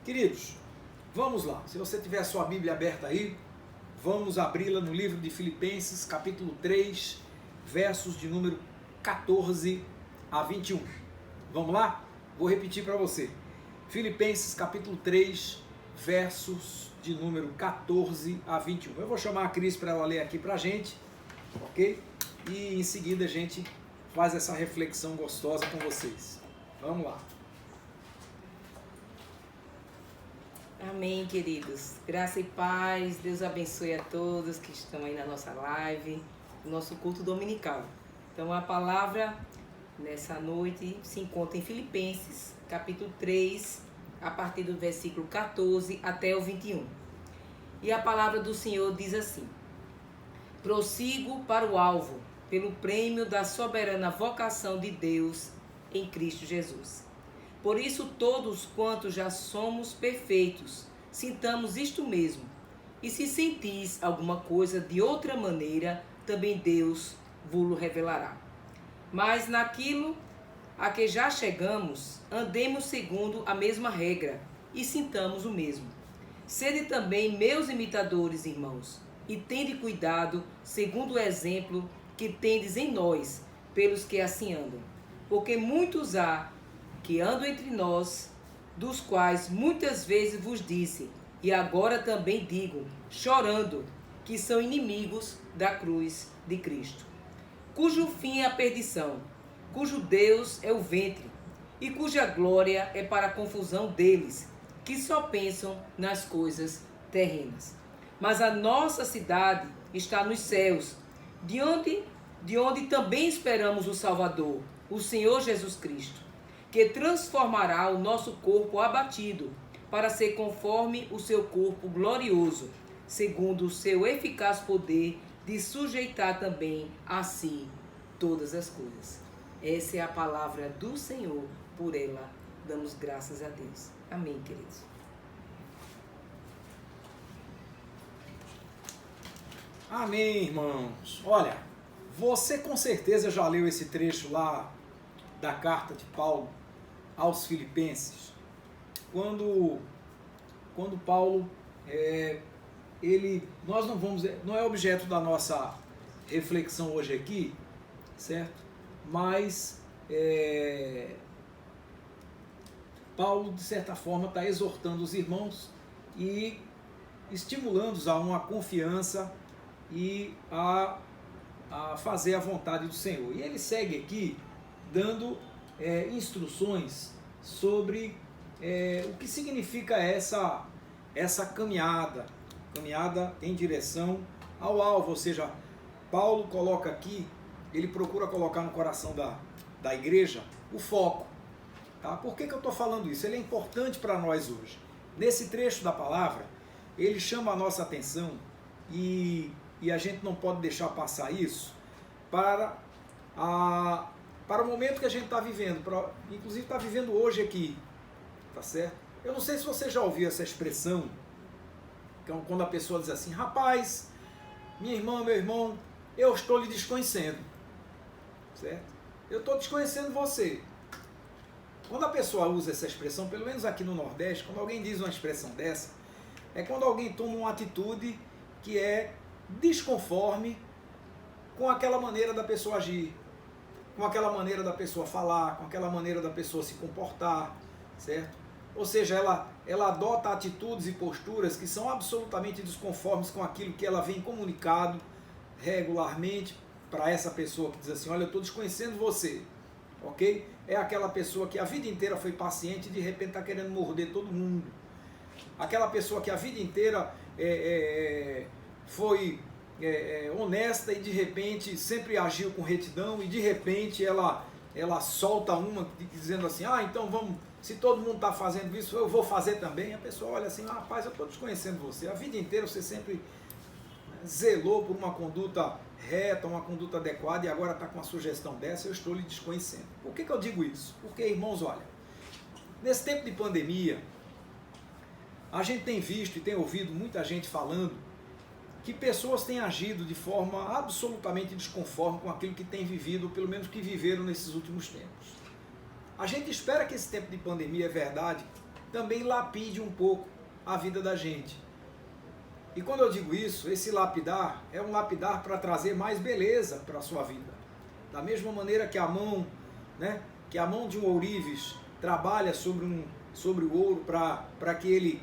Queridos, vamos lá. Se você tiver a sua Bíblia aberta aí, vamos abri-la no livro de Filipenses, capítulo 3, versos de número 14 a 21. Vamos lá? Vou repetir para você. Filipenses, capítulo 3, versos de número 14 a 21. Eu vou chamar a Cris para ela ler aqui para a gente, ok? E em seguida a gente faz essa reflexão gostosa com vocês. Vamos lá. Amém, queridos. Graça e paz. Deus abençoe a todos que estão aí na nossa live, no nosso culto dominical. Então, a palavra nessa noite se encontra em Filipenses, capítulo 3, a partir do versículo 14 até o 21. E a palavra do Senhor diz assim: prossigo para o alvo, pelo prêmio da soberana vocação de Deus em Cristo Jesus. Por isso, todos quantos já somos perfeitos, sintamos isto mesmo. E se sentis alguma coisa de outra maneira, também Deus vos revelará. Mas naquilo a que já chegamos, andemos segundo a mesma regra e sintamos o mesmo. Sede também meus imitadores, irmãos, e tende cuidado, segundo o exemplo que tendes em nós, pelos que assim andam. Porque muitos há que andam entre nós, dos quais muitas vezes vos disse, e agora também digo, chorando, que são inimigos da cruz de Cristo, cujo fim é a perdição, cujo Deus é o ventre, e cuja glória é para a confusão deles, que só pensam nas coisas terrenas. Mas a nossa cidade está nos céus, de onde também esperamos o Salvador, o Senhor Jesus Cristo, que transformará o nosso corpo abatido, para ser conforme o seu corpo glorioso, segundo o seu eficaz poder de sujeitar também a si todas as coisas. Essa é a palavra do Senhor, por ela damos graças a Deus. Amém, queridos. Amém, irmãos. Olha, você com certeza já leu esse trecho lá da carta de Paulo aos Filipenses, quando Paulo, nós não é objeto da nossa reflexão hoje aqui, certo? Mas Paulo, de certa forma, está exortando os irmãos e estimulando-os a uma confiança e a fazer a vontade do Senhor. E ele segue aqui dando instruções sobre o que significa essa caminhada em direção ao alvo. Ou seja, Paulo coloca aqui, ele procura colocar no coração da igreja o foco. Tá? Por que eu estou falando isso? Ele é importante para nós hoje. Nesse trecho da palavra, ele chama a nossa atenção e a gente não pode deixar passar isso para o momento que a gente está vivendo, inclusive está vivendo hoje aqui, tá certo? Eu não sei se você já ouviu essa expressão, quando a pessoa diz assim: rapaz, minha irmã, meu irmão, eu estou lhe desconhecendo, certo? Eu estou desconhecendo você. Quando a pessoa usa essa expressão, pelo menos aqui no Nordeste, quando alguém diz uma expressão dessa, é quando alguém toma uma atitude que é desconforme com aquela maneira da pessoa agir, com aquela maneira da pessoa falar, com aquela maneira da pessoa se comportar, certo? Ou seja, ela adota atitudes e posturas que são absolutamente desconformes com aquilo que ela vem comunicado regularmente para essa pessoa que diz assim: olha, eu estou desconhecendo você, ok? É aquela pessoa que a vida inteira foi paciente e de repente está querendo morder todo mundo. Aquela pessoa que a vida inteira foi honesta e de repente sempre agiu com retidão e de repente ela solta uma dizendo assim: ah, então vamos, se todo mundo está fazendo isso, eu vou fazer também. A pessoa olha assim: ah, rapaz, eu estou desconhecendo você. A vida inteira você sempre zelou por uma conduta reta, uma conduta adequada, e agora está com uma sugestão dessa, eu estou lhe desconhecendo. Por que eu digo isso? Porque, irmãos, olha, nesse tempo de pandemia, a gente tem visto e tem ouvido muita gente falando que pessoas têm agido de forma absolutamente desconforme com aquilo que têm vivido, ou pelo menos que viveram nesses últimos tempos. A gente espera que esse tempo de pandemia, é verdade, também lapide um pouco a vida da gente. E quando eu digo isso, esse lapidar é um lapidar para trazer mais beleza para a sua vida. Da mesma maneira que a mão, né, que a mão de um ourives trabalha sobre o ouro para que ele,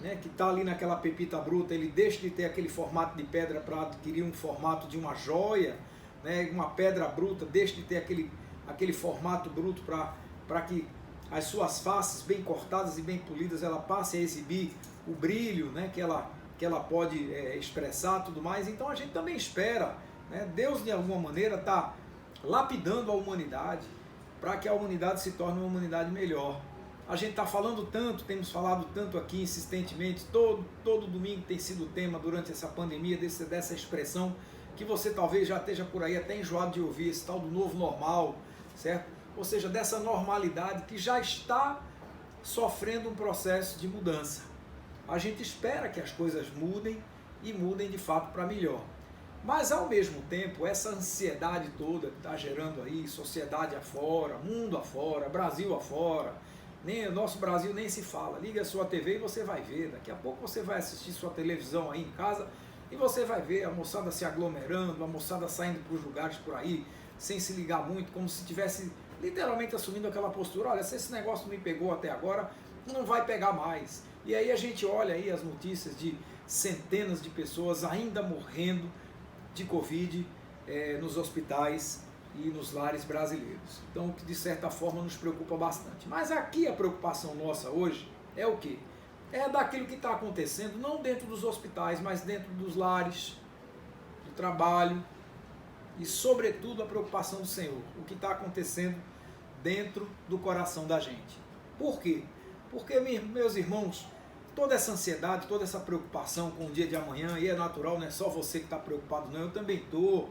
né, que está ali naquela pepita bruta, ele deixe de ter aquele formato de pedra para adquirir um formato de uma joia, né, uma pedra bruta, deixe de ter aquele formato bruto para que as suas faces bem cortadas e bem polidas, ela passe a exibir o brilho, né, que ela pode expressar, tudo mais. Então a gente também espera, né, Deus de alguma maneira está lapidando a humanidade para que a humanidade se torne uma humanidade melhor. A gente está falando tanto, temos falado tanto aqui insistentemente, todo domingo tem sido o tema durante essa pandemia, dessa expressão, que você talvez já esteja por aí até enjoado de ouvir, esse tal do novo normal, certo? Ou seja, dessa normalidade que já está sofrendo um processo de mudança. A gente espera que as coisas mudem e mudem de fato para melhor. Mas ao mesmo tempo, essa ansiedade toda que está gerando aí, sociedade afora, mundo afora, Brasil afora, nem o nosso Brasil nem se fala. Liga a sua TV e você vai ver. Daqui a pouco você vai assistir sua televisão aí em casa e você vai ver a moçada se aglomerando, a moçada saindo para os lugares por aí, sem se ligar muito, como se tivesse literalmente assumindo aquela postura: olha, se esse negócio não me pegou até agora, não vai pegar mais. E aí a gente olha aí as notícias de centenas de pessoas ainda morrendo de Covid nos hospitais e nos lares brasileiros. Então, que de certa forma nos preocupa bastante. Mas aqui a preocupação nossa hoje é o quê? É daquilo que está acontecendo, não dentro dos hospitais, mas dentro dos lares, do trabalho e, sobretudo, a preocupação do Senhor. O que está acontecendo dentro do coração da gente. Por quê? Porque, meus irmãos, toda essa ansiedade, toda essa preocupação com o dia de amanhã, e é natural, não é só você que está preocupado, não, eu também estou.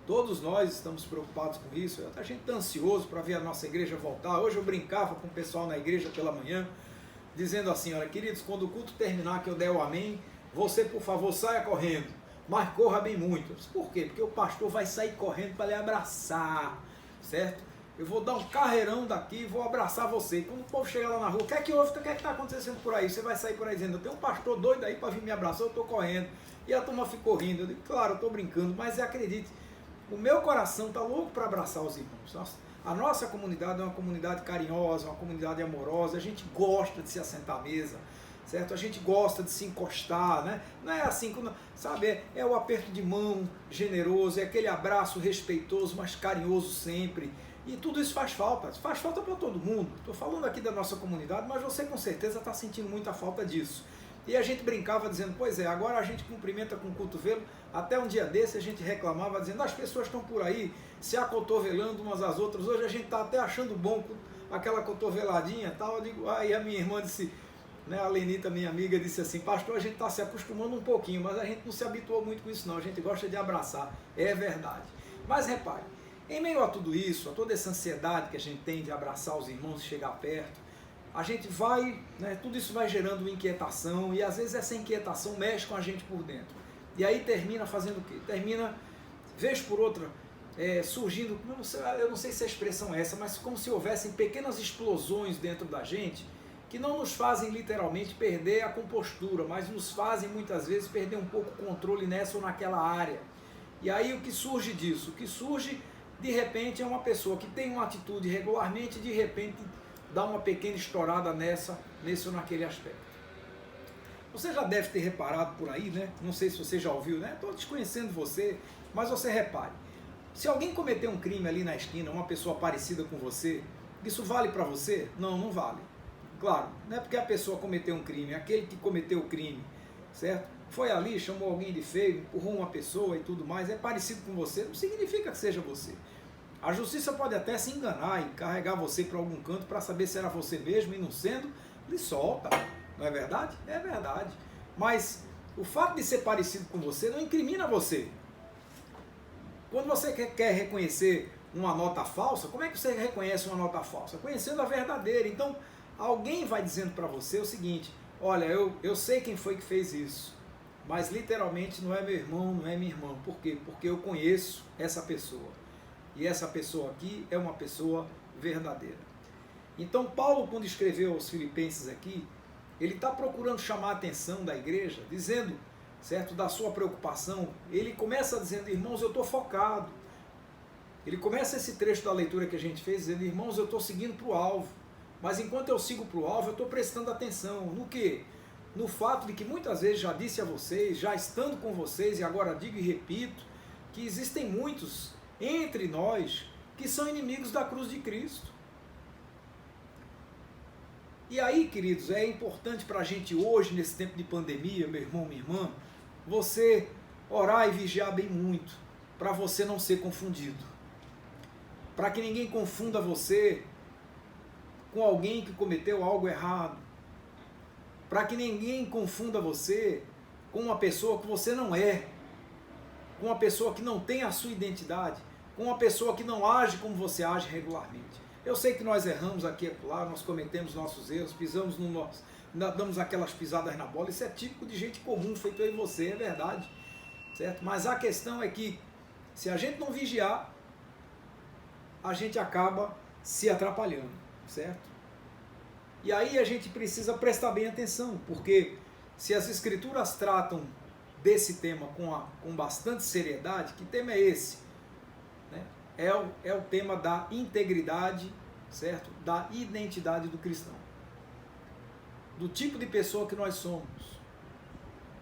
Todos nós estamos preocupados com isso. A gente está ansioso para ver a nossa igreja voltar. Hoje eu brincava com o pessoal na igreja pela manhã, dizendo assim: olha, queridos, quando o culto terminar, que eu der o amém, você, por favor, saia correndo, mas corra bem muito. Por quê? Porque o pastor vai sair correndo para lhe abraçar, certo? Eu vou dar um carreirão daqui e vou abraçar você. E quando o povo chegar lá na rua: o que é que houve? O que é que está acontecendo por aí? Você vai sair por aí dizendo: eu tenho um pastor doido aí para vir me abraçar, eu estou correndo. E a turma ficou rindo. Eu digo: claro, eu estou brincando, mas acredite, o meu coração está louco para abraçar os irmãos. Nossa, a nossa comunidade é uma comunidade carinhosa, uma comunidade amorosa, a gente gosta de se assentar à mesa, certo? A gente gosta de se encostar, né? Não é assim, sabe, é o aperto de mão generoso, é aquele abraço respeitoso, mas carinhoso sempre. E tudo isso faz falta para todo mundo. Estou falando aqui da nossa comunidade, mas você com certeza está sentindo muita falta disso. E a gente brincava dizendo: pois é, agora a gente cumprimenta com o cotovelo. Até um dia desse a gente reclamava dizendo: as pessoas estão por aí se acotovelando umas às outras. Hoje a gente está até achando bom aquela cotoveladinha e tal. Eu digo, aí a minha irmã disse, né, a Lenita, minha amiga, disse assim: pastor, a gente está se acostumando um pouquinho, mas a gente não se habituou muito com isso não, a gente gosta de abraçar. É verdade. Mas repare, em meio a tudo isso, a toda essa ansiedade que a gente tem de abraçar os irmãos e chegar perto, a gente vai, né, tudo isso vai gerando uma inquietação, e às vezes essa inquietação mexe com a gente por dentro. E aí termina fazendo o quê? Termina, vez por outra, surgindo, eu não sei se a expressão é essa, mas como se houvessem pequenas explosões dentro da gente, que não nos fazem literalmente perder a compostura, mas nos fazem muitas vezes perder um pouco o controle nessa ou naquela área. E aí o que surge disso? O que surge, de repente, é uma pessoa que tem uma atitude regularmente, de repente dá uma pequena estourada nesse ou naquele aspecto. Você já deve ter reparado por aí, né? Não sei se você já ouviu, né? Estou desconhecendo você, mas você repare. Se alguém cometer um crime ali na esquina, uma pessoa parecida com você, isso vale para você? Não, não vale. Claro, não é porque a pessoa cometeu um crime, aquele que cometeu o crime, certo? Foi ali, chamou alguém de feio, empurrou uma pessoa e tudo mais, é parecido com você, não significa que seja você. A justiça pode até se enganar e carregar você para algum canto para saber se era você mesmo, e não sendo, lhe solta. Não é verdade? É verdade. Mas o fato de ser parecido com você não incrimina você. Quando você quer reconhecer uma nota falsa, como é que você reconhece uma nota falsa? Conhecendo a verdadeira. Então, alguém vai dizendo para você o seguinte: olha, eu sei quem foi que fez isso, mas literalmente não é meu irmão, não é minha irmã. Por quê? Porque eu conheço essa pessoa. E essa pessoa aqui é uma pessoa verdadeira. Então Paulo, quando escreveu aos Filipenses aqui, ele está procurando chamar a atenção da igreja, dizendo, certo, da sua preocupação. Ele começa dizendo, irmãos, eu estou focado. Ele começa esse trecho da leitura que a gente fez dizendo, irmãos, eu estou seguindo para o alvo. Mas enquanto eu sigo para o alvo, eu estou prestando atenção. No quê? No fato de que muitas vezes já disse a vocês, já estando com vocês, e agora digo e repito, que existem muitos entre nós que são inimigos da cruz de Cristo. E aí, queridos, é importante para a gente hoje, nesse tempo de pandemia, meu irmão, minha irmã, você orar e vigiar bem muito, para você não ser confundido. Para que ninguém confunda você com alguém que cometeu algo errado. Para que ninguém confunda você com uma pessoa que você não é. Com uma pessoa que não tem a sua identidade. Com uma pessoa que não age como você age regularmente. Eu sei que nós erramos aqui e lá, nós cometemos nossos erros, pisamos no nosso, damos aquelas pisadas na bola, isso é típico de gente comum, feito eu e você, é verdade, certo? Mas a questão é que, se a gente não vigiar, a gente acaba se atrapalhando, certo? E aí a gente precisa prestar bem atenção, porque se as escrituras tratam desse tema com bastante seriedade, que tema é esse? Né? É o tema da integridade, certo? Da identidade do cristão. Do tipo de pessoa que nós somos.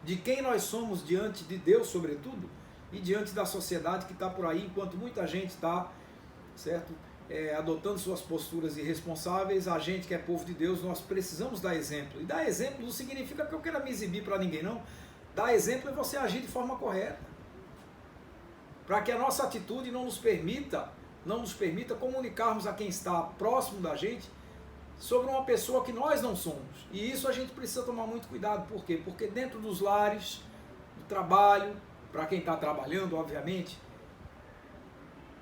De quem nós somos diante de Deus, sobretudo, e diante da sociedade que está por aí, enquanto muita gente está, certo? Adotando suas posturas irresponsáveis, a gente que é povo de Deus, nós precisamos dar exemplo. E dar exemplo não significa que eu queira me exibir para ninguém, não. Dar exemplo é você agir de forma correta. Para que a nossa atitude não nos permita comunicarmos a quem está próximo da gente sobre uma pessoa que nós não somos. E isso a gente precisa tomar muito cuidado. Por quê? Porque dentro dos lares, do trabalho, para quem está trabalhando, obviamente,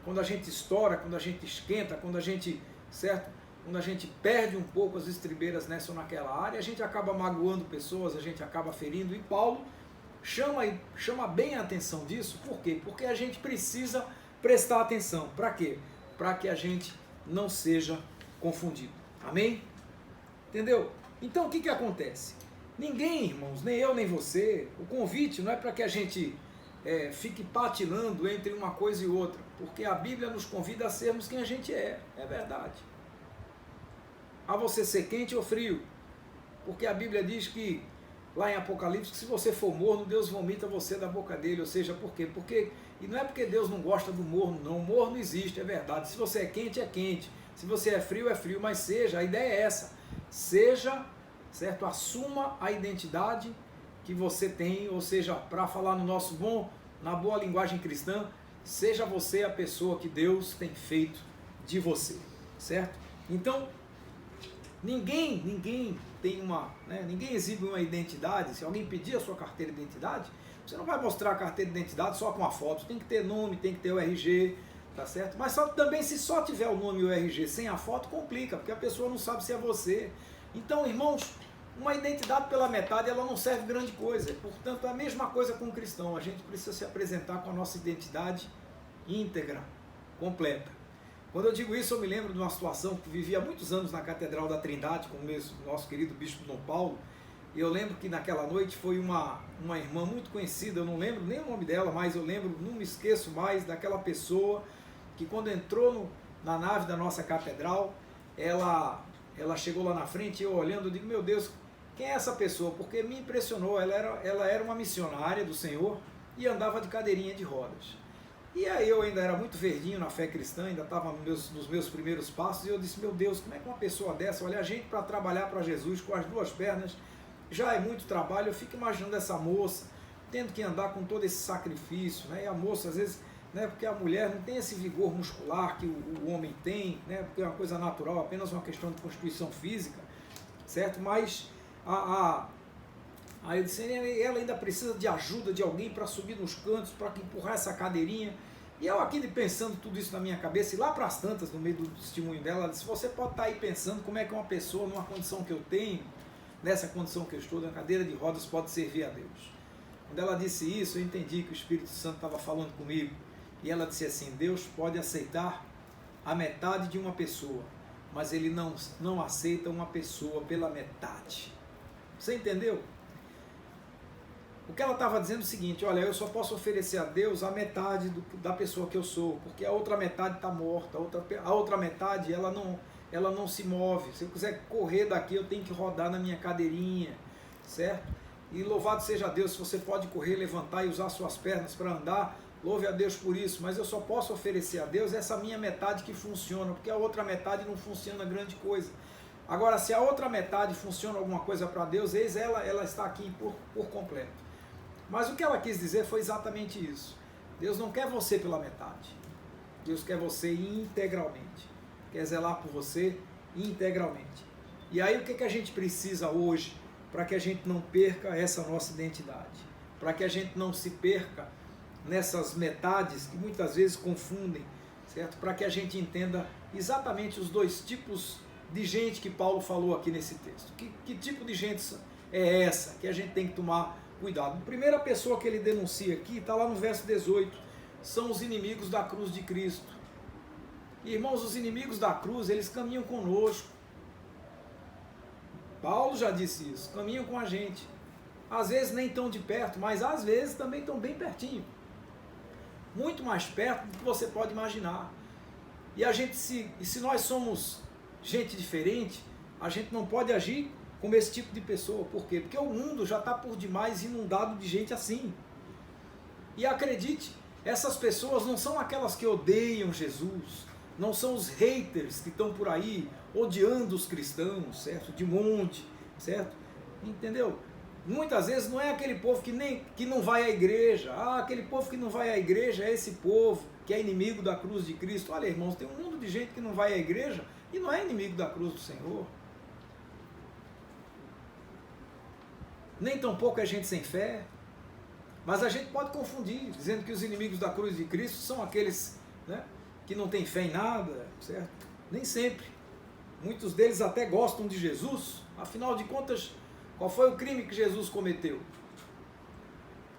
quando a gente estoura, quando a gente esquenta, quando a gente, certo? Quando a gente perde um pouco as estribeiras nessa ou naquela área, a gente acaba magoando pessoas, a gente acaba ferindo. E Paulo chama bem a atenção disso. Por quê? Porque a gente precisa prestar atenção. Para quê? Para que a gente não seja confundido. Amém? Entendeu? Então o que acontece? Ninguém, irmãos, nem eu nem você, o convite não é para que a gente fique patinando entre uma coisa e outra, porque a Bíblia nos convida a sermos quem a gente é verdade. A você ser quente ou frio, porque a Bíblia diz que, lá em Apocalipse, que se você for morno, Deus vomita você da boca dele. Ou seja, por quê? E não é porque Deus não gosta do morno, não. O morno existe, é verdade. Se você é quente, é quente. Se você é frio, mas seja, a ideia é essa. Seja, certo? Assuma a identidade que você tem, ou seja, para falar na boa linguagem cristã, seja você a pessoa que Deus tem feito de você, certo? Então, ninguém tem ninguém exibe uma identidade. Se alguém pedir a sua carteira de identidade, você não vai mostrar a carteira de identidade só com a foto, tem que ter nome, tem que ter o RG, tá certo? Mas também, se só tiver o nome e o RG sem a foto, complica, porque a pessoa não sabe se é você. Então, irmãos, uma identidade pela metade, ela não serve grande coisa. Portanto, a mesma coisa com o cristão, a gente precisa se apresentar com a nossa identidade íntegra, completa. Quando eu digo isso, eu me lembro de uma situação que vivi há muitos anos na Catedral da Trindade, com o nosso querido Bispo Dom Paulo, e eu lembro que naquela noite foi uma irmã muito conhecida, eu não lembro nem o nome dela, mas eu lembro, não me esqueço mais daquela pessoa que quando entrou na nave da nossa catedral, ela chegou lá na frente, eu olhando, eu digo, meu Deus, quem é essa pessoa? Porque me impressionou, ela era uma missionária do Senhor e andava de cadeirinha de rodas. E aí eu ainda era muito verdinho na fé cristã, ainda estava nos meus primeiros passos, e eu disse, meu Deus, como é que uma pessoa dessa, olha, a gente para trabalhar para Jesus com as duas pernas, já é muito trabalho. Eu fico imaginando essa moça, tendo que andar com todo esse sacrifício, né? E a moça, às vezes, né, porque a mulher não tem esse vigor muscular que o homem tem, né? Porque é uma coisa natural, apenas uma questão de constituição física, certo? Mas aí eu disse, ela ainda precisa de ajuda de alguém para subir nos cantos, para empurrar essa cadeirinha. E eu aqui pensando tudo isso na minha cabeça, e lá para as tantas, no meio do testemunho dela, ela disse, você pode estar aí pensando como é que uma pessoa, numa condição que eu tenho, nessa condição que eu estou, na cadeira de rodas, pode servir a Deus. Quando ela disse isso, eu entendi que o Espírito Santo estava falando comigo. E ela disse assim, Deus pode aceitar a metade de uma pessoa, mas ele não aceita uma pessoa pela metade. Você entendeu? O que ela estava dizendo é o seguinte: olha, eu só posso oferecer a Deus a metade da pessoa que eu sou, porque a outra metade está morta, a outra metade ela não se move. Se eu quiser correr daqui, eu tenho que rodar na minha cadeirinha, certo? E louvado seja Deus, se você pode correr, levantar e usar suas pernas para andar, louve a Deus por isso, mas eu só posso oferecer a Deus essa minha metade que funciona, porque a outra metade não funciona grande coisa. Agora, se a outra metade funciona alguma coisa para Deus, eis ela está aqui por completo. Mas o que ela quis dizer foi exatamente isso. Deus não quer você pela metade. Deus quer você integralmente. Quer zelar por você integralmente. E aí o que a gente precisa hoje para que a gente não perca essa nossa identidade? Para que a gente não se perca nessas metades que muitas vezes confundem, certo? Para que a gente entenda exatamente os dois tipos de gente que Paulo falou aqui nesse texto. Que tipo de gente é essa que a gente tem que tomar cuidado? A primeira pessoa que ele denuncia aqui está lá no verso 18, são os inimigos da cruz de Cristo. E, irmãos, os inimigos da cruz, eles caminham conosco. Paulo já disse isso, caminham com a gente. Às vezes nem tão de perto, mas às vezes também estão bem pertinho. Muito mais perto do que você pode imaginar. E se nós somos gente diferente, a gente não pode agir como esse tipo de pessoa. Por quê? Porque o mundo já está por demais inundado de gente assim. E acredite, essas pessoas não são aquelas que odeiam Jesus, não são os haters que estão por aí odiando os cristãos, certo? De monte, certo? Entendeu? Muitas vezes não é aquele povo que não vai à igreja. Aquele povo que não vai à igreja é esse povo que é inimigo da cruz de Cristo. Olha, irmãos, tem um mundo de gente que não vai à igreja e não é inimigo da cruz do Senhor. Nem tampouco é gente sem fé. Mas a gente pode confundir, dizendo que os inimigos da cruz de Cristo são aqueles, né, que não têm fé em nada, certo? Nem sempre. Muitos deles até gostam de Jesus. Afinal de contas, qual foi o crime que Jesus cometeu?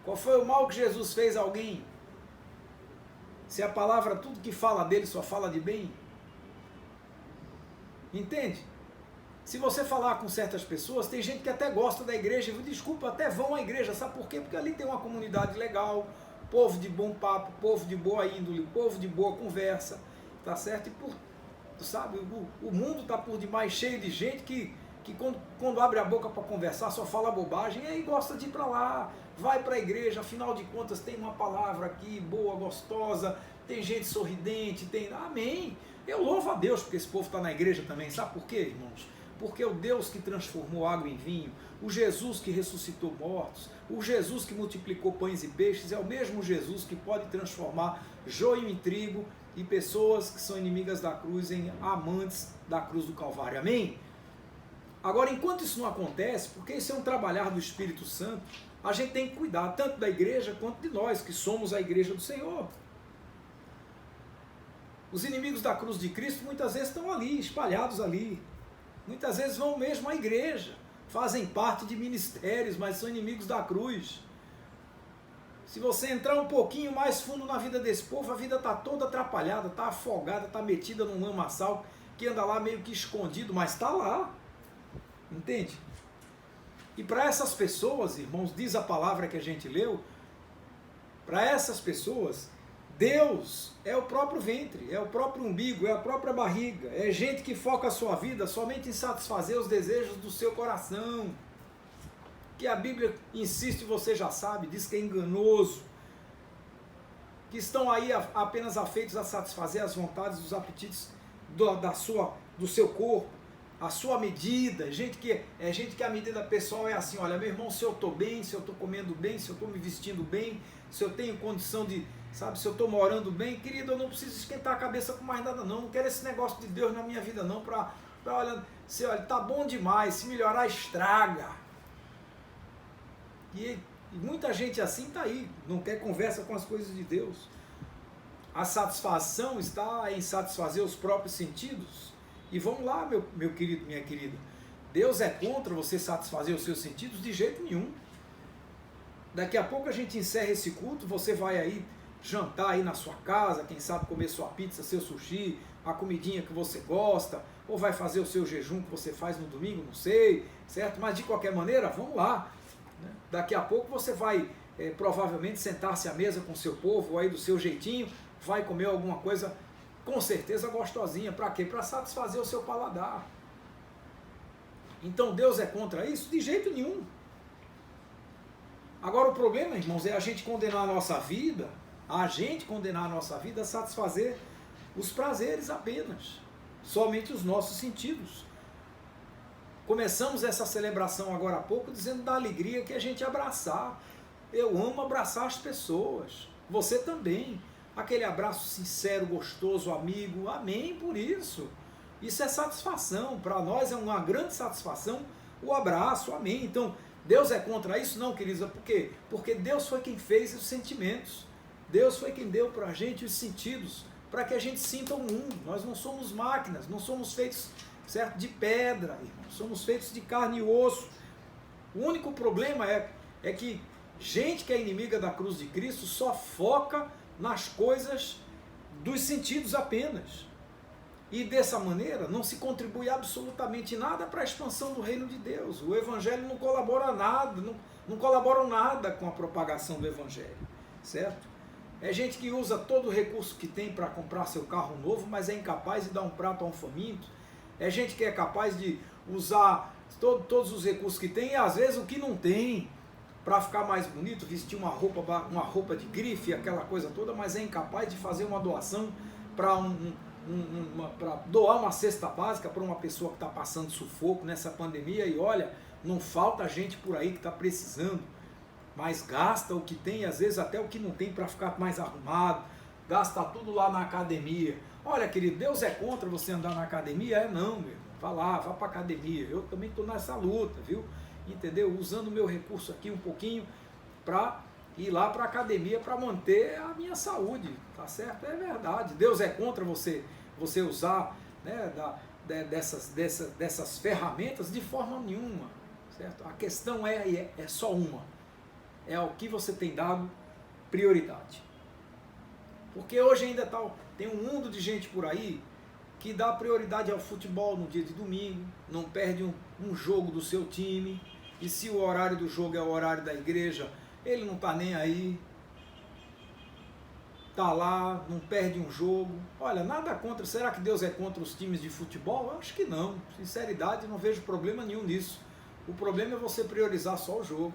Qual foi o mal que Jesus fez a alguém? Se a palavra, tudo que fala dele só fala de bem. Entende? Se você falar com certas pessoas, tem gente que até gosta da igreja, desculpa, até vão à igreja, sabe por quê? Porque ali tem uma comunidade legal, povo de bom papo, povo de boa índole, povo de boa conversa, tá certo? E sabe, o mundo está por demais cheio de gente que quando abre a boca para conversar só fala bobagem, e aí gosta de ir para lá, vai para a igreja, afinal de contas tem uma palavra aqui boa, gostosa, tem gente sorridente, tem... Amém! Eu louvo a Deus porque esse povo está na igreja também, sabe por quê, irmãos? Porque o Deus que transformou água em vinho, o Jesus que ressuscitou mortos, o Jesus que multiplicou pães e peixes, é o mesmo Jesus que pode transformar joio em trigo e pessoas que são inimigas da cruz em amantes da cruz do Calvário. Amém? Agora, enquanto isso não acontece, porque isso é um trabalhar do Espírito Santo, a gente tem que cuidar tanto da igreja quanto de nós, que somos a igreja do Senhor. Os inimigos da cruz de Cristo muitas vezes estão ali, espalhados ali. Muitas vezes vão mesmo à igreja, fazem parte de ministérios, mas são inimigos da cruz. Se você entrar um pouquinho mais fundo na vida desse povo, a vida está toda atrapalhada, está afogada, está metida num lamaçal, que anda lá meio que escondido, mas está lá. Entende? E para essas pessoas, irmãos, diz a palavra que a gente leu, para essas pessoas, Deus é o próprio ventre, é o próprio umbigo, é a própria barriga, é gente que foca a sua vida somente em satisfazer os desejos do seu coração, que a Bíblia insiste, você já sabe, diz que é enganoso, que estão aí apenas afeitos a satisfazer as vontades, os apetites do seu corpo, a sua medida, gente que a medida pessoal é assim, olha, meu irmão, se eu estou bem, se eu estou comendo bem, se eu estou me vestindo bem, se eu tenho condição de, sabe, se eu estou morando bem, querido, eu não preciso esquentar a cabeça com mais nada não quero esse negócio de Deus na minha vida não, olha, tá bom demais, se melhorar estraga. E muita gente assim está aí, não quer conversa com as coisas de Deus. A satisfação está em satisfazer os próprios sentidos. E vamos lá, meu querido, minha querida. Deus é contra você satisfazer os seus sentidos de jeito nenhum. Daqui a pouco a gente encerra esse culto, você vai aí jantar aí na sua casa, quem sabe comer sua pizza, seu sushi, a comidinha que você gosta, ou vai fazer o seu jejum que você faz no domingo, não sei, certo? Mas de qualquer maneira, vamos lá. Daqui a pouco você vai provavelmente sentar-se à mesa com o seu povo, aí do seu jeitinho, vai comer alguma coisa com certeza gostosinha. Para quê? Para satisfazer o seu paladar. Então Deus é contra isso? De jeito nenhum. Agora o problema, irmãos, é a gente condenar a nossa vida, a satisfazer os prazeres apenas, somente os nossos sentidos. Começamos essa celebração agora há pouco dizendo da alegria que a gente abraçar. Eu amo abraçar as pessoas, você também. Aquele abraço sincero, gostoso, amigo, amém por isso. Isso é satisfação, para nós é uma grande satisfação o abraço, amém. Então, Deus é contra isso? Não, querida, por quê? Porque Deus foi quem fez os sentimentos. Deus foi quem deu para a gente os sentidos, para que a gente sinta o mundo. Nós não somos máquinas, não somos feitos, certo, de pedra, irmão. Somos feitos de carne e osso. O único problema é que gente que é inimiga da cruz de Cristo só foca nas coisas dos sentidos apenas. E dessa maneira não se contribui absolutamente nada para a expansão do reino de Deus. O Evangelho não colabora nada, não colabora nada com a propagação do Evangelho, certo? É gente que usa todo o recurso que tem para comprar seu carro novo, mas é incapaz de dar um prato a um faminto. É gente que é capaz de usar todos os recursos que tem e às vezes o que não tem para ficar mais bonito, vestir uma roupa de grife, aquela coisa toda, mas é incapaz de fazer uma doação para doar uma cesta básica para uma pessoa que está passando sufoco nessa pandemia. E olha, não falta gente por aí que está precisando, mas gasta o que tem, às vezes até o que não tem para ficar mais arrumado, gasta tudo lá na academia. Olha, querido, Deus é contra você andar na academia? Não, meu irmão, vá para a academia, eu também estou nessa luta, viu? Entendeu? Usando o meu recurso aqui um pouquinho para ir lá para a academia para manter a minha saúde, tá certo? É verdade, Deus é contra você usar, né, dessas ferramentas de forma nenhuma, certo? A questão é só uma, é ao que você tem dado prioridade. Porque hoje ainda tem um mundo de gente por aí que dá prioridade ao futebol no dia de domingo, não perde um jogo do seu time, e se o horário do jogo é o horário da igreja, ele não está nem aí, está lá, não perde um jogo. Olha, nada contra, será que Deus é contra os times de futebol? Eu acho que não, sinceridade, não vejo problema nenhum nisso. O problema é você priorizar só o jogo,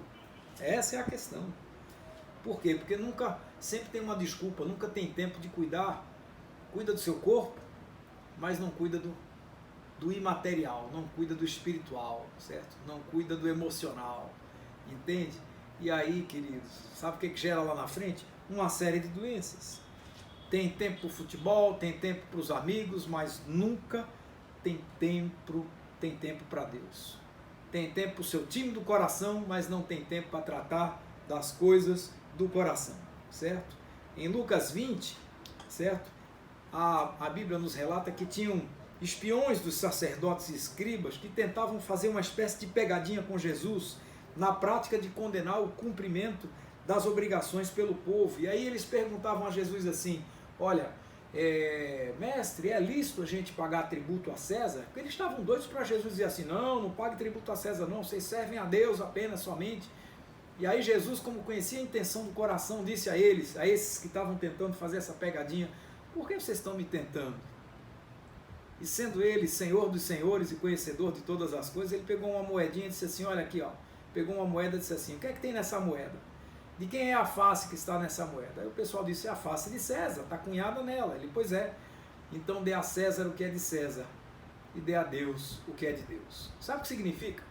essa é a questão. Por quê? Porque sempre tem uma desculpa, nunca tem tempo de cuida do seu corpo, mas não cuida do imaterial, não cuida do espiritual, certo? Não cuida do emocional, entende? E aí, queridos, sabe o que gera lá na frente? Uma série de doenças. Tem tempo para o futebol, tem tempo para os amigos, mas nunca tem tempo para Deus. Tem tempo para o seu time do coração, mas não tem tempo para tratar das coisas do coração, certo? Em Lucas 20, certo? A Bíblia nos relata que tinham espiões dos sacerdotes e escribas que tentavam fazer uma espécie de pegadinha com Jesus na prática de condenar o cumprimento das obrigações pelo povo. E aí eles perguntavam a Jesus assim, olha, mestre, é lícito a gente pagar tributo a César? Porque eles estavam doidos para Jesus dizer assim, não pague tributo a César não, vocês servem a Deus apenas, somente. E aí Jesus, como conhecia a intenção do coração, disse a esses que estavam tentando fazer essa pegadinha, por que vocês estão me tentando? E sendo ele Senhor dos senhores e conhecedor de todas as coisas, ele pegou uma moedinha e disse assim, olha aqui, ó, pegou uma moeda e disse assim, o que é que tem nessa moeda? De quem é a face que está nessa moeda? Aí o pessoal disse, é a face de César, está cunhada nela. Ele, pois é, então dê a César o que é de César e dê a Deus o que é de Deus. Sabe o que significa?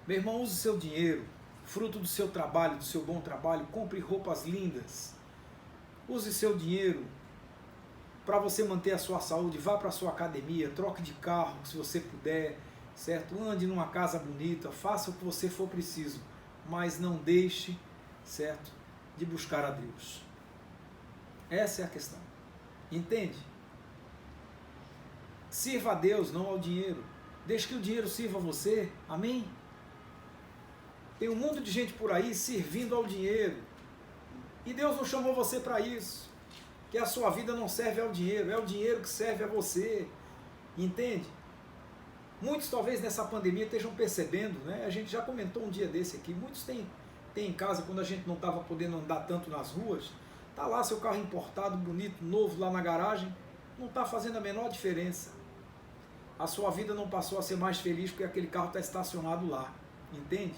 Meu irmão, use o seu dinheiro, fruto do seu trabalho, do seu bom trabalho, compre roupas lindas, use seu dinheiro para você manter a sua saúde, vá para a sua academia, troque de carro se você puder, certo? Ande numa casa bonita, faça o que você for preciso, mas não deixe, certo, de buscar a Deus. Essa é a questão. Entende? Sirva a Deus, não ao dinheiro. Deixe que o dinheiro sirva a você. Amém? Tem um mundo de gente por aí servindo ao dinheiro. E Deus não chamou você para isso. Que a sua vida não serve ao dinheiro, é o dinheiro que serve a você. Entende? Muitos talvez nessa pandemia estejam percebendo, né? A gente já comentou um dia desse aqui, muitos têm em casa, quando a gente não estava podendo andar tanto nas ruas, tá lá seu carro importado, bonito, novo lá na garagem, não está fazendo a menor diferença. A sua vida não passou a ser mais feliz porque aquele carro está estacionado lá, entende?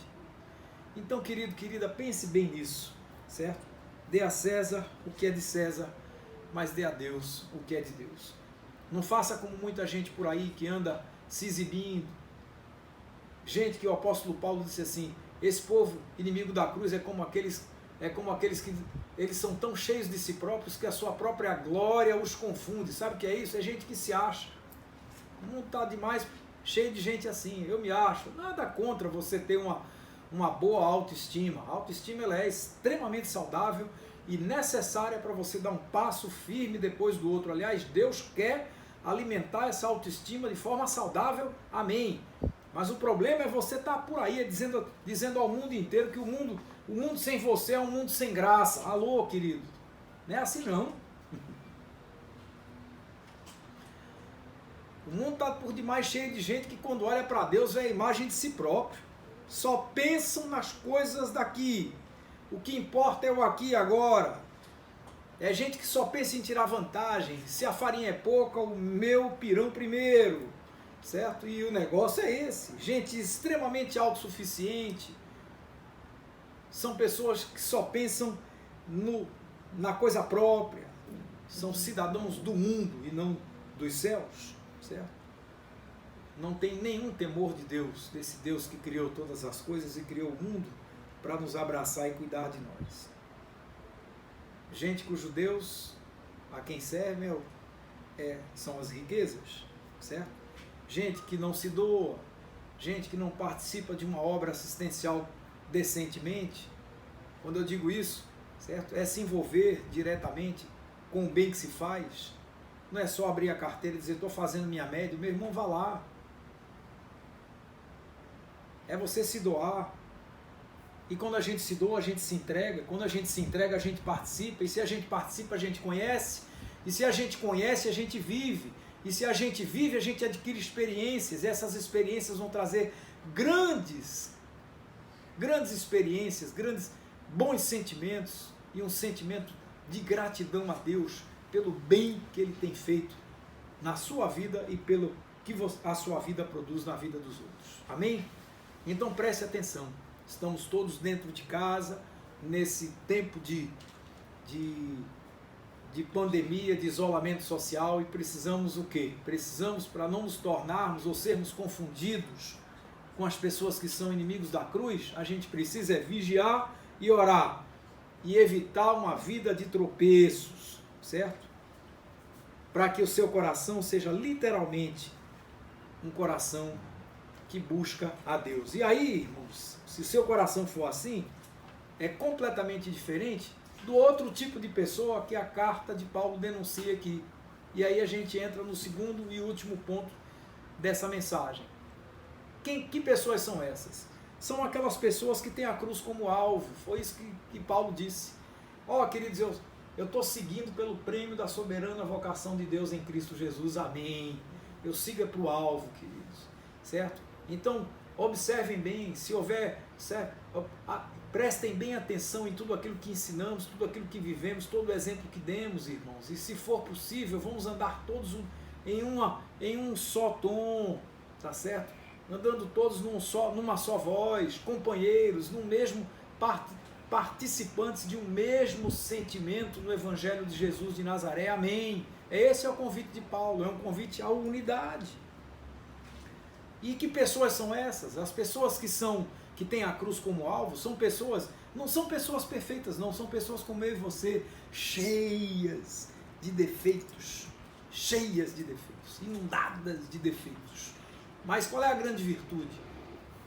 Então, querido, querida, pense bem nisso, certo? Dê a César o que é de César, mas dê a Deus o que é de Deus. Não faça como muita gente por aí que anda se exibindo. Gente que o apóstolo Paulo disse assim, esse povo inimigo da cruz é como aqueles que eles são tão cheios de si próprios que a sua própria glória os confunde. Sabe o que é isso? É gente que se acha. Não está demais cheio de gente assim. Eu me acho. Nada contra você ter uma boa autoestima. A autoestima ela é extremamente saudável e necessária para você dar um passo firme depois do outro. Aliás, Deus quer alimentar essa autoestima de forma saudável. Amém. Mas o problema é você estar por aí dizendo ao mundo inteiro que o mundo sem você é um mundo sem graça. Alô, querido. Não é assim não. O mundo está por demais cheio de gente que quando olha para Deus é a imagem de si próprio. Só pensam nas coisas daqui. O que importa é o aqui e agora. É gente que só pensa em tirar vantagem. Se a farinha é pouca, o meu pirão primeiro. Certo? E o negócio é esse. Gente extremamente autossuficiente. São pessoas que só pensam na coisa própria. São cidadãos do mundo e não dos céus. Certo? Não tem nenhum temor de Deus, desse Deus que criou todas as coisas e criou o mundo para nos abraçar e cuidar de nós. Gente cujo Deus, a quem serve, são as riquezas, certo? Gente que não se doa, gente que não participa de uma obra assistencial decentemente. Quando eu digo isso, certo? É se envolver diretamente com o bem que se faz. Não é só abrir a carteira e dizer, estou fazendo minha média. Meu irmão, vá lá. É você se doar. E quando a gente se doa, a gente se entrega. Quando a gente se entrega, a gente participa. E se a gente participa, a gente conhece. E se a gente conhece, a gente vive. E se a gente vive, a gente adquire experiências. E essas experiências vão trazer grandes experiências, grandes bons sentimentos. E um sentimento de gratidão a Deus pelo bem que Ele tem feito na sua vida e pelo que a sua vida produz na vida dos outros. Amém? Então preste atenção. Estamos todos dentro de casa, nesse tempo de pandemia, de isolamento social, e precisamos o quê? Precisamos, para não nos tornarmos ou sermos confundidos com as pessoas que são inimigos da cruz, a gente precisa vigiar e orar e evitar uma vida de tropeços, certo? Para que o seu coração seja literalmente um coração que busca a Deus. E aí, irmãos, se o seu coração for assim, é completamente diferente do outro tipo de pessoa que a carta de Paulo denuncia aqui. E aí a gente entra no segundo e último ponto dessa mensagem. Que pessoas são essas? São aquelas pessoas que têm a cruz como alvo. Foi isso que Paulo disse. Queridos, eu estou seguindo pelo prêmio da soberana vocação de Deus em Cristo Jesus. Amém. Eu sigo para o alvo, queridos. Certo? Então, observem bem, se houver, certo? Prestem bem atenção em tudo aquilo que ensinamos, tudo aquilo que vivemos, todo o exemplo que demos, irmãos. E se for possível, vamos andar todos em um só tom, tá certo? Andando todos numa só voz, companheiros, no mesmo participantes de um mesmo sentimento no Evangelho de Jesus de Nazaré. Amém. Esse é o convite de Paulo, é um convite à unidade. E que pessoas são essas? As pessoas que têm a cruz como alvo não são pessoas perfeitas, não, são pessoas como eu e você, cheias de defeitos, inundadas de defeitos. Mas qual é a grande virtude?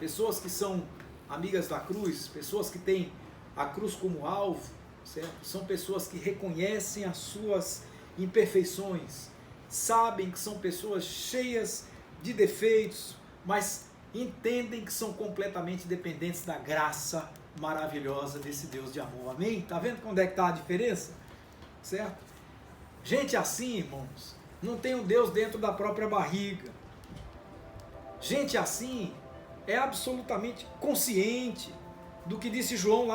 Pessoas que são amigas da cruz, pessoas que têm a cruz como alvo, certo? São pessoas que reconhecem as suas imperfeições, sabem que são pessoas cheias de defeitos, mas entendem que são completamente dependentes da graça maravilhosa desse Deus de amor. Amém? Tá vendo onde é que está a diferença? Certo? Gente assim, irmãos, não tem um Deus dentro da própria barriga. Gente assim é absolutamente consciente do que disse João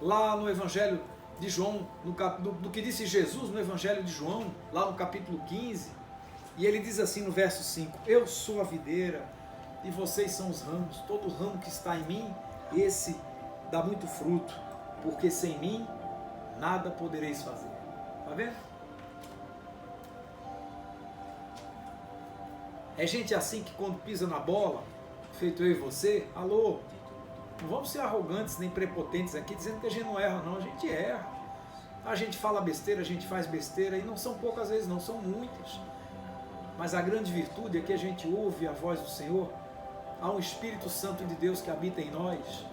lá no Evangelho de João, do que disse Jesus no Evangelho de João, lá no capítulo 15. E ele diz assim no verso 5: eu sou a videira e vocês são os ramos. Todo ramo que está em mim, esse dá muito fruto, porque sem mim nada podereis fazer. Está vendo? É gente assim que quando pisa na bola, feito eu e você, alô, não vamos ser arrogantes nem prepotentes aqui dizendo que a gente não erra, não. A gente erra. A gente fala besteira, a gente faz besteira, e não são poucas vezes, não, são muitas. Mas a grande virtude é que a gente ouve a voz do Senhor. Há um Espírito Santo de Deus que habita em nós,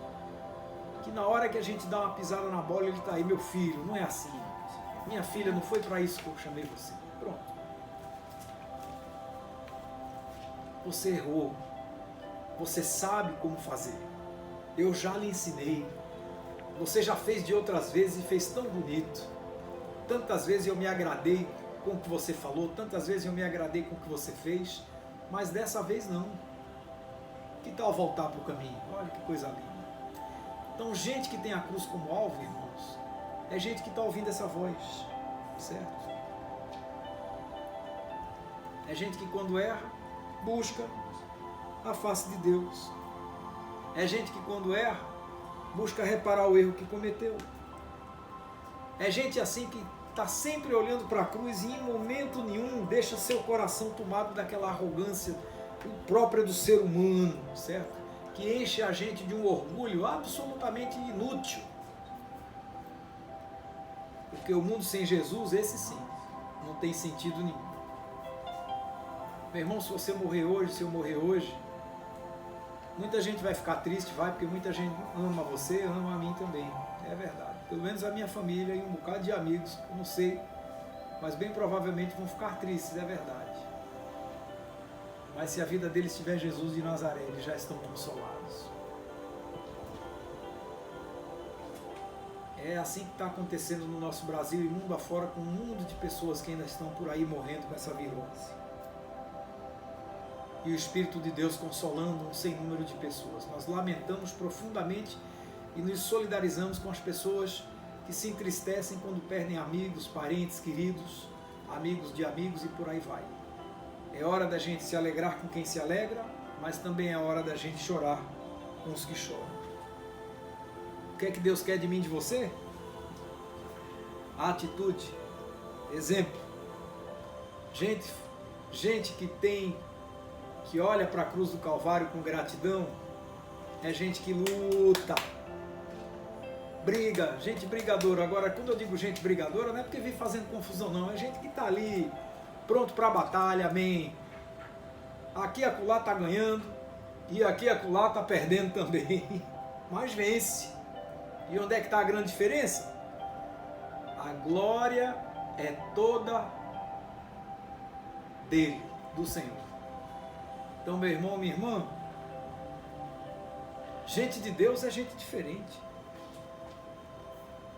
que na hora que a gente dá uma pisada na bola, ele está aí: meu filho, não é assim. Minha filha, não foi para isso que eu chamei você. Pronto. Você errou. Você sabe como fazer. Eu já lhe ensinei. Você já fez de outras vezes e fez tão bonito. Tantas vezes eu me agradei com o que você falou, tantas vezes eu me agradei com o que você fez, mas dessa vez não. Que tal voltar para o caminho? Olha que coisa linda. Então, gente que tem a cruz como alvo, irmãos, é gente que está ouvindo essa voz, certo? É gente que quando erra, busca a face de Deus. É gente que quando erra, busca reparar o erro que cometeu. É gente assim que está sempre olhando para a cruz e em momento nenhum deixa seu coração tomado daquela arrogância própria do ser humano, certo? Que enche a gente de um orgulho absolutamente inútil. Porque o mundo sem Jesus, esse sim, não tem sentido nenhum. Meu irmão, se você morrer hoje, se eu morrer hoje, muita gente vai ficar triste, porque muita gente ama você, ama a mim também. É verdade. Pelo menos a minha família e um bocado de amigos, eu não sei, mas bem provavelmente vão ficar tristes, é verdade. Mas se a vida deles tiver Jesus de Nazaré, eles já estão consolados. É assim que está acontecendo no nosso Brasil e mundo afora, com um mundo de pessoas que ainda estão por aí morrendo com essa virose. E o Espírito de Deus consolando um sem número de pessoas. Nós lamentamos profundamente e nos solidarizamos com as pessoas que se entristecem quando perdem amigos, parentes, queridos, amigos de amigos e por aí vai. É hora da gente se alegrar com quem se alegra, mas também é hora da gente chorar com os que choram. O que é que Deus quer de mim e de você? A atitude, exemplo. Gente que olha para a cruz do Calvário com gratidão, é gente que luta, briga, gente brigadora. Agora, quando eu digo gente brigadora, não é porque vem fazendo confusão, não. É gente que está ali, pronto para a batalha, amém. Aqui e acolá está ganhando, e aqui e acolá está perdendo também, mas vence. E onde é que está a grande diferença? A glória é toda dele, do Senhor. Então, meu irmão, minha irmã, gente de Deus é gente diferente.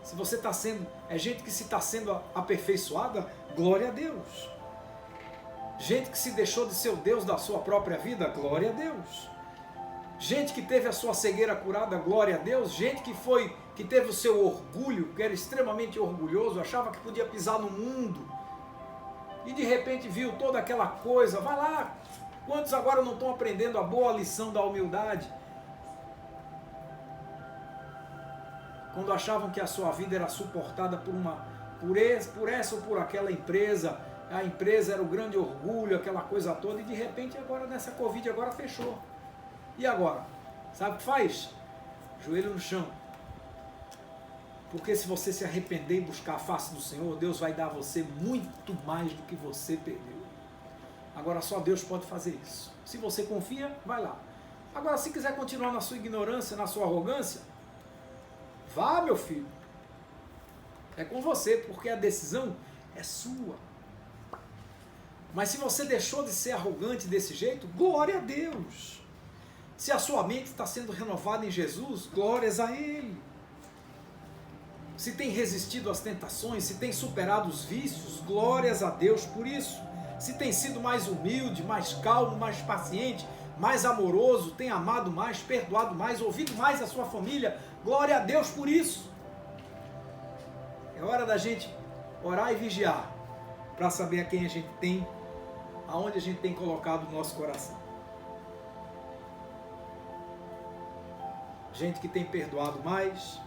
Se você está sendo, é gente que se está sendo aperfeiçoada, glória a Deus. Gente que se deixou de ser o Deus da sua própria vida, glória a Deus. Gente que teve a sua cegueira curada, glória a Deus. Gente que teve o seu orgulho, que era extremamente orgulhoso, achava que podia pisar no mundo. E de repente viu toda aquela coisa. Vai lá, quantos agora não estão aprendendo a boa lição da humildade? Quando achavam que a sua vida era suportada por essa ou por aquela empresa, a empresa era o grande orgulho, aquela coisa toda, e de repente agora nessa Covid agora fechou. E agora? Sabe o que faz? Joelho no chão. Porque se você se arrepender e buscar a face do Senhor, Deus vai dar a você muito mais do que você perdeu. Agora só Deus pode fazer isso. Se você confia, vai lá. Agora se quiser continuar na sua ignorância, na sua arrogância, vá, meu filho. É com você, porque a decisão é sua. Mas se você deixou de ser arrogante desse jeito, glória a Deus. Se a sua mente está sendo renovada em Jesus, glórias a Ele. Se tem resistido às tentações, se tem superado os vícios, glórias a Deus por isso. Se tem sido mais humilde, mais calmo, mais paciente, mais amoroso, tem amado mais, perdoado mais, ouvido mais a sua família, glória a Deus por isso. É hora da gente orar e vigiar para saber a quem a gente tem, aonde a gente tem colocado o nosso coração. Gente que tem perdoado mais,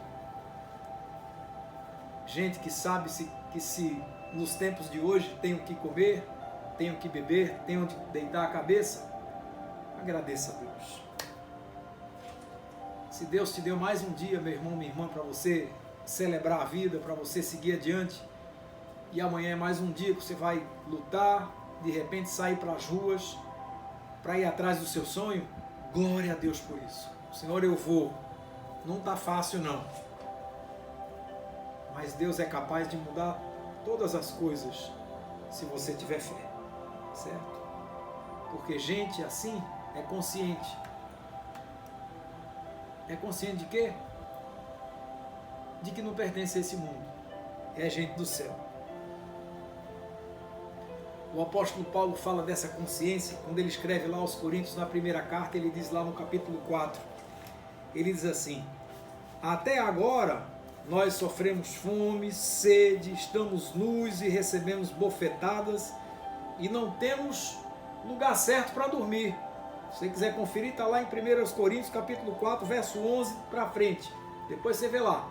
gente que sabe que se nos tempos de hoje tem o que comer, tem o que beber, tem onde deitar a cabeça, agradeça a Deus. Se Deus te deu mais um dia, meu irmão, minha irmã, para você celebrar a vida, para você seguir adiante, e amanhã é mais um dia que você vai lutar, de repente sair para as ruas, para ir atrás do seu sonho, glória a Deus por isso. Senhor, eu vou. Não está fácil não. Mas Deus é capaz de mudar todas as coisas se você tiver fé. Certo? Porque gente assim é consciente. É consciente de quê? De que não pertence a esse mundo. É gente do céu. O apóstolo Paulo fala dessa consciência quando ele escreve lá aos Coríntios, na primeira carta, ele diz lá no capítulo 4, ele diz assim: até agora nós sofremos fome, sede, estamos nus e recebemos bofetadas e não temos lugar certo para dormir. Se você quiser conferir, está lá em 1 Coríntios capítulo 4, verso 11 para frente. Depois você vê lá.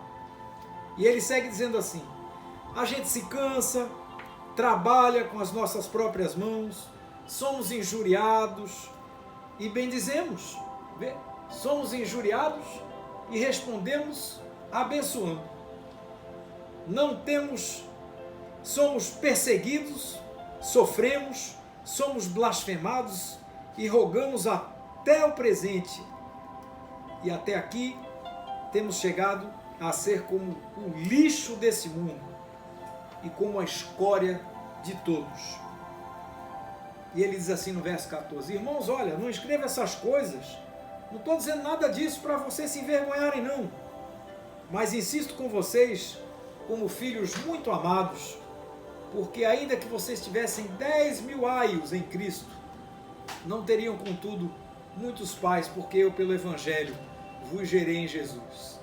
E ele segue dizendo assim: a gente se cansa, trabalha com as nossas próprias mãos, somos injuriados e bendizemos. Somos injuriados e respondemos abençoando. Não temos, somos perseguidos, sofremos, somos blasfemados e rogamos até o presente. E até aqui temos chegado a ser como o lixo desse mundo e como a escória de todos. E ele diz assim no verso 14: irmãos, olha, não escreva essas coisas, não estou dizendo nada disso para vocês se envergonharem não, mas insisto com vocês como filhos muito amados, porque ainda que vocês tivessem 10.000 aios em Cristo, não teriam contudo muitos pais, porque eu pelo Evangelho vos gerei em Jesus.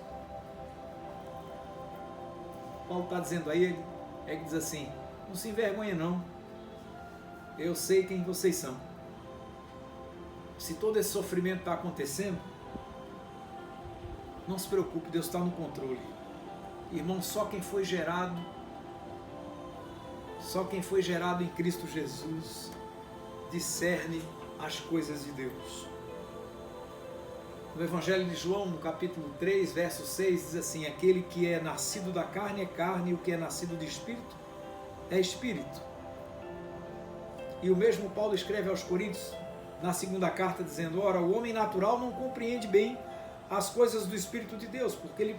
Paulo está dizendo aí, é que diz assim: não se envergonhe não, eu sei quem vocês são. Se todo esse sofrimento está acontecendo, não se preocupe, Deus está no controle. Irmão, só quem foi gerado em Cristo Jesus discerne as coisas de Deus. No Evangelho de João, no capítulo 3, verso 6, diz assim: aquele que é nascido da carne é carne, e o que é nascido de espírito é espírito. E o mesmo Paulo escreve aos Coríntios, na segunda carta, dizendo: ora, o homem natural não compreende bem as coisas do Espírito de Deus, porque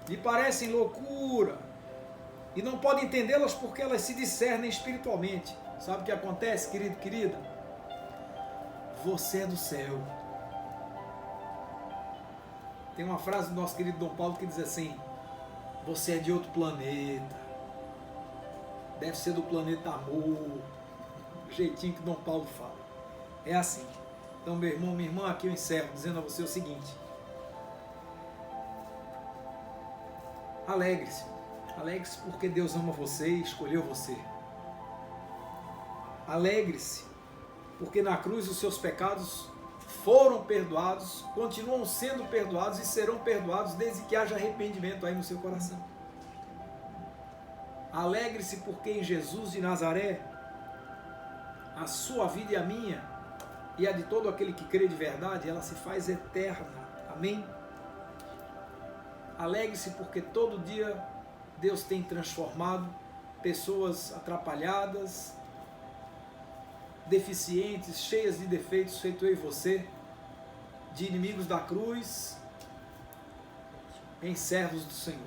lhe parecem loucura, e não pode entendê-las porque elas se discernem espiritualmente. Sabe o que acontece, querido, querida? Você é do céu. Tem uma frase do nosso querido Dom Paulo que diz assim: você é de outro planeta, deve ser do planeta amor, o jeitinho que Dom Paulo fala. É assim. Então, meu irmão, minha irmã, aqui eu encerro dizendo a você o seguinte: alegre-se. Alegre-se porque Deus ama você e escolheu você. Alegre-se porque na cruz os seus pecados foram perdoados, continuam sendo perdoados e serão perdoados desde que haja arrependimento aí no seu coração. Alegre-se porque em Jesus de Nazaré a sua vida e a minha e a de todo aquele que crê de verdade, ela se faz eterna. Amém? Alegre-se porque todo dia Deus tem transformado pessoas atrapalhadas, deficientes, cheias de defeitos, feito eu e você, de inimigos da cruz, em servos do Senhor.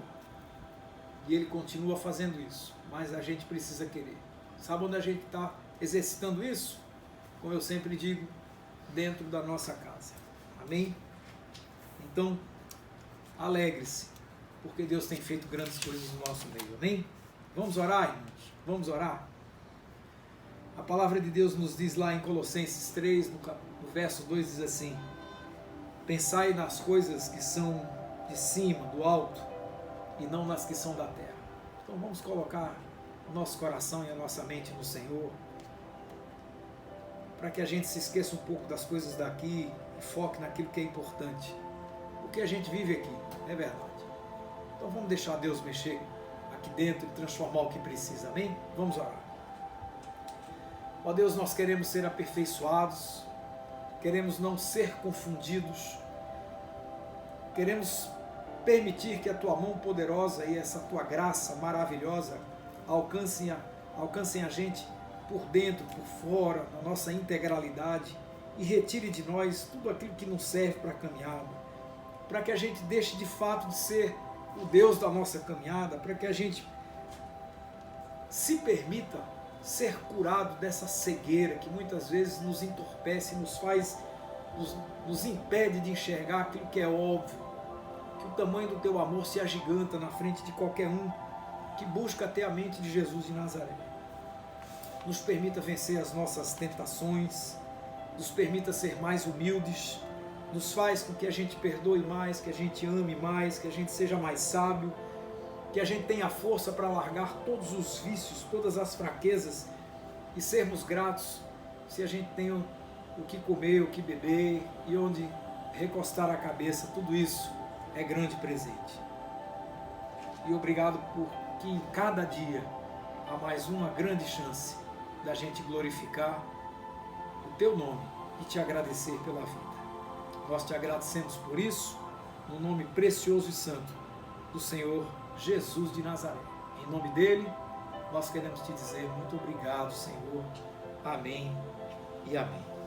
E Ele continua fazendo isso, mas a gente precisa querer. Sabe onde a gente está exercitando isso? Como eu sempre digo, dentro da nossa casa. Amém? Amém? Então, alegre-se, porque Deus tem feito grandes coisas no nosso meio. Amém? Vamos orar, irmãos? Vamos orar? A palavra de Deus nos diz lá em Colossenses 3, no verso 2, diz assim: pensai nas coisas que são de cima, do alto, e não nas que são da terra. Então vamos colocar o nosso coração e a nossa mente no Senhor, para que a gente se esqueça um pouco das coisas daqui e foque naquilo que é importante. O que a gente vive aqui, é verdade. Então vamos deixar Deus mexer aqui dentro e transformar o que precisa, amém? Vamos orar. Ó Deus, nós queremos ser aperfeiçoados, queremos não ser confundidos, queremos permitir que a Tua mão poderosa e essa Tua graça maravilhosa alcancem a gente por dentro, por fora, na nossa integralidade, e retire de nós tudo aquilo que não serve para a caminhada, para que a gente deixe de fato de ser o Deus da nossa caminhada, para que a gente se permita ser curado dessa cegueira que muitas vezes nos entorpece, nos impede de enxergar aquilo que é óbvio, que o tamanho do Teu amor se agiganta na frente de qualquer um que busca ter a mente de Jesus de Nazaré. Nos permita vencer as nossas tentações, nos permita ser mais humildes, nos faz com que a gente perdoe mais, que a gente ame mais, que a gente seja mais sábio, que a gente tenha força para largar todos os vícios, todas as fraquezas e sermos gratos se a gente tem o que comer, o que beber e onde recostar a cabeça. Tudo isso é grande presente. E obrigado por que em cada dia há mais uma grande chance da gente glorificar o Teu nome e Te agradecer pela vida. Nós Te agradecemos por isso, no nome precioso e santo do Senhor Jesus de Nazaré. Em nome dEle, nós queremos Te dizer muito obrigado, Senhor. Amém e amém.